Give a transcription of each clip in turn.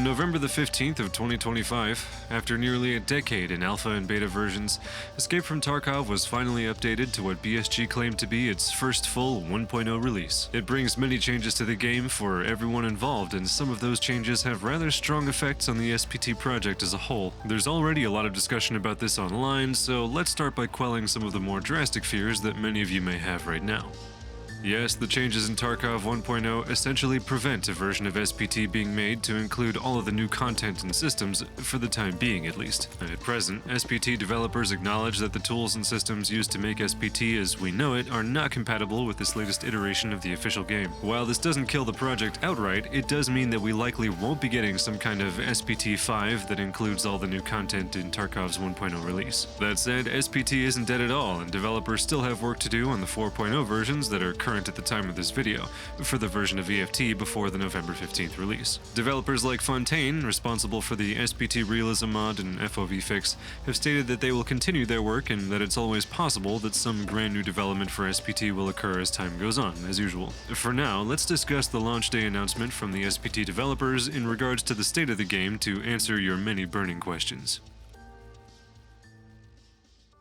On November the 15th of 2025, after nearly a decade in alpha and beta versions, Escape from Tarkov was finally updated to what BSG claimed to be its first full 1.0 release. It brings many changes to the game for everyone involved, and some of those changes have rather strong effects on the SPT project as a whole. There's already a lot of discussion about this online, so let's start by quelling some of the more drastic fears that many of you may have right now. Yes, the changes in Tarkov 1.0 essentially prevent a version of SPT being made to include all of the new content and systems, for the time being at least. At present, SPT developers acknowledge that the tools and systems used to make SPT as we know it are not compatible with this latest iteration of the official game. While this doesn't kill the project outright, it does mean that we likely won't be getting some kind of SPT-5 that includes all the new content in Tarkov's 1.0 release. That said, SPT isn't dead at all, and developers still have work to do on the 4.0 versions that are current at the time of this video, for the version of EFT before the November 15th release. Developers like Fontaine, responsible for the SPT Realism mod and FOV fix, have stated that they will continue their work and that it's always possible that some brand new development for SPT will occur as time goes on, as usual. For now, let's discuss the launch day announcement from the SPT developers in regards to the state of the game to answer your many burning questions.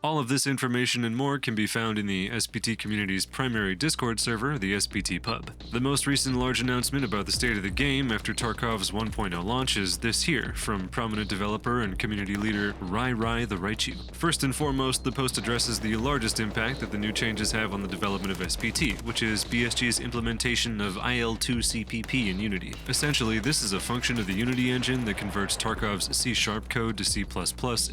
All of this information and more can be found in the SPT community's primary Discord server, the SPT Pub. The most recent large announcement about the state of the game after Tarkov's 1.0 launch is this here, from prominent developer and community leader Rai the Raichu. First and foremost, the post addresses the largest impact that the new changes have on the development of SPT, which is BSG's implementation of IL2CPP in Unity. Essentially, this is a function of the Unity engine that converts Tarkov's C# code to C++,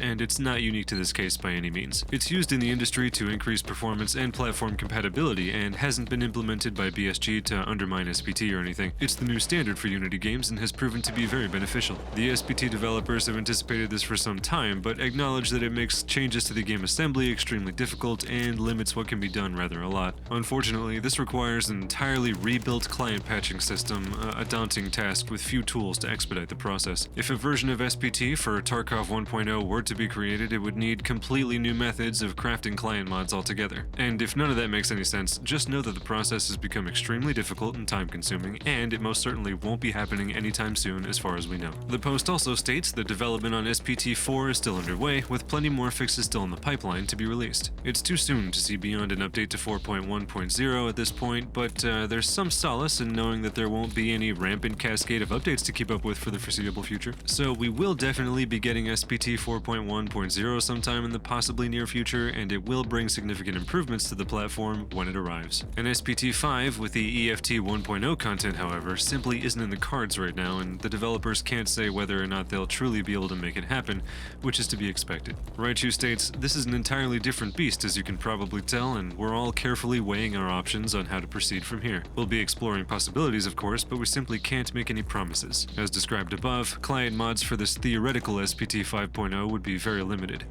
and it's not unique to this case by any means. It's used in the industry to increase performance and platform compatibility and hasn't been implemented by BSG to undermine SPT or anything. It's the new standard for Unity games and has proven to be very beneficial. The SPT developers have anticipated this for some time, but acknowledge that it makes changes to the game assembly extremely difficult and limits what can be done rather a lot. Unfortunately, this requires an entirely rebuilt client patching system, a daunting task with few tools to expedite the process. If a version of SPT for Tarkov 1.0 were to be created, it would need completely new methods of crafting client mods altogether. And if none of that makes any sense, just know that the process has become extremely difficult and time-consuming, and it most certainly won't be happening anytime soon as far as we know. The post also states that development on SPT-4 is still underway, with plenty more fixes still in the pipeline to be released. It's too soon to see beyond an update to 4.1.0 at this point, but there's some solace in knowing that there won't be any rampant cascade of updates to keep up with for the foreseeable future. So we will definitely be getting SPT 4.1.0 sometime in the possibly near future, and it will bring significant improvements to the platform when it arrives. An SPT-5 with the EFT 1.0 content, however, simply isn't in the cards right now, and the developers can't say whether or not they'll truly be able to make it happen, which is to be expected. Raichu states, "This is an entirely different beast, as you can probably tell, and we're all carefully weighing our options on how to proceed from here. We'll be exploring possibilities, of course, but we simply can't make any promises. As described above, client mods for this theoretical SPT 5.0 would be very limited.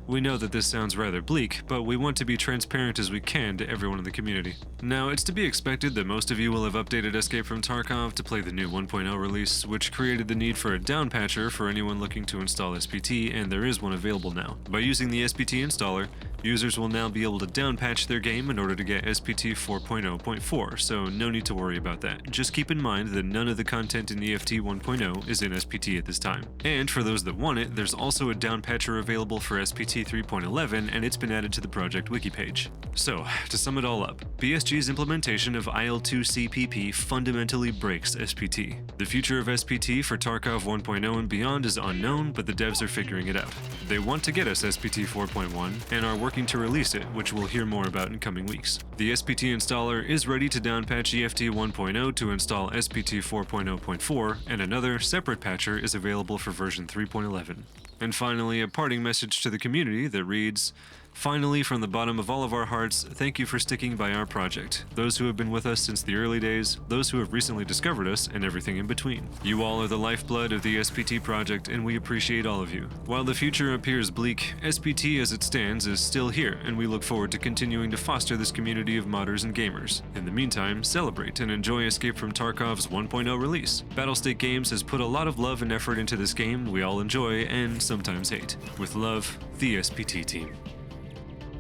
We know that this sounds rather bleak, but we want to be transparent as we can to everyone in the community." Now, it's to be expected that most of you will have updated Escape from Tarkov to play the new 1.0 release, which created the need for a down patcher for anyone looking to install SPT, and there is one available now. By using the SPT installer, users will now be able to down patch their game in order to get SPT 4.0.4, so no need to worry about that. Just keep in mind that none of the content in EFT 1.0 is in SPT at this time. And for those that want it, there's also a down patcher available for SPT 3.11, and it's been added to the project wiki page. So, to sum it all up, BSG's implementation of IL2CPP fundamentally breaks SPT. The future of SPT for Tarkov 1.0 and beyond is unknown, but the devs are figuring it out. They want to get us SPT 4.1 and are working to release it, which we'll hear more about in coming weeks. The SPT installer is ready to downpatch EFT 1.0 to install SPT 4.0.4, and another, separate patcher is available for version 3.11. And finally, a parting message to the community that reads, "Finally, from the bottom of all of our hearts, thank you for sticking by our project. Those who have been with us since the early days, those who have recently discovered us, and everything in between. You all are the lifeblood of the SPT project, and we appreciate all of you. While the future appears bleak, SPT as it stands is still here, and we look forward to continuing to foster this community of modders and gamers. In the meantime, celebrate and enjoy Escape from Tarkov's 1.0 release. Battlestate Games has put a lot of love and effort into this game we all enjoy and sometimes hate. With love, the SPT team."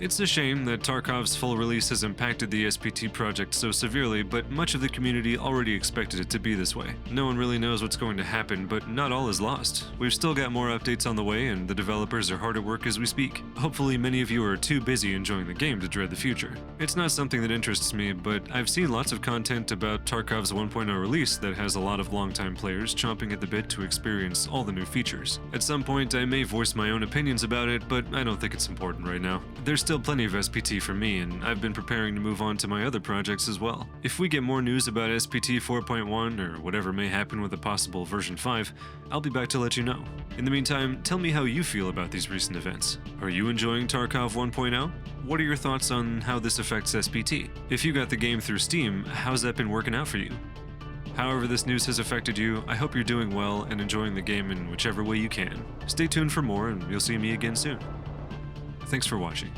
It's a shame that Tarkov's full release has impacted the SPT project so severely, but much of the community already expected it to be this way. No one really knows what's going to happen, but not all is lost. We've still got more updates on the way, and the developers are hard at work as we speak. Hopefully many of you are too busy enjoying the game to dread the future. It's not something that interests me, but I've seen lots of content about Tarkov's 1.0 release that has a lot of longtime players chomping at the bit to experience all the new features. At some point I may voice my own opinions about it, but I don't think it's important right now. There's still plenty of SPT for me, and I've been preparing to move on to my other projects as well. If we get more news about SPT 4.1 or whatever may happen with a possible version 5, I'll be back to let you know. In the meantime, tell me how you feel about these recent events. Are you enjoying Tarkov 1.0? What are your thoughts on how this affects SPT? If you got the game through Steam, how's that been working out for you? However this news has affected you, I hope you're doing well and enjoying the game in whichever way you can. Stay tuned for more, and you'll see me again soon. Thanks for watching.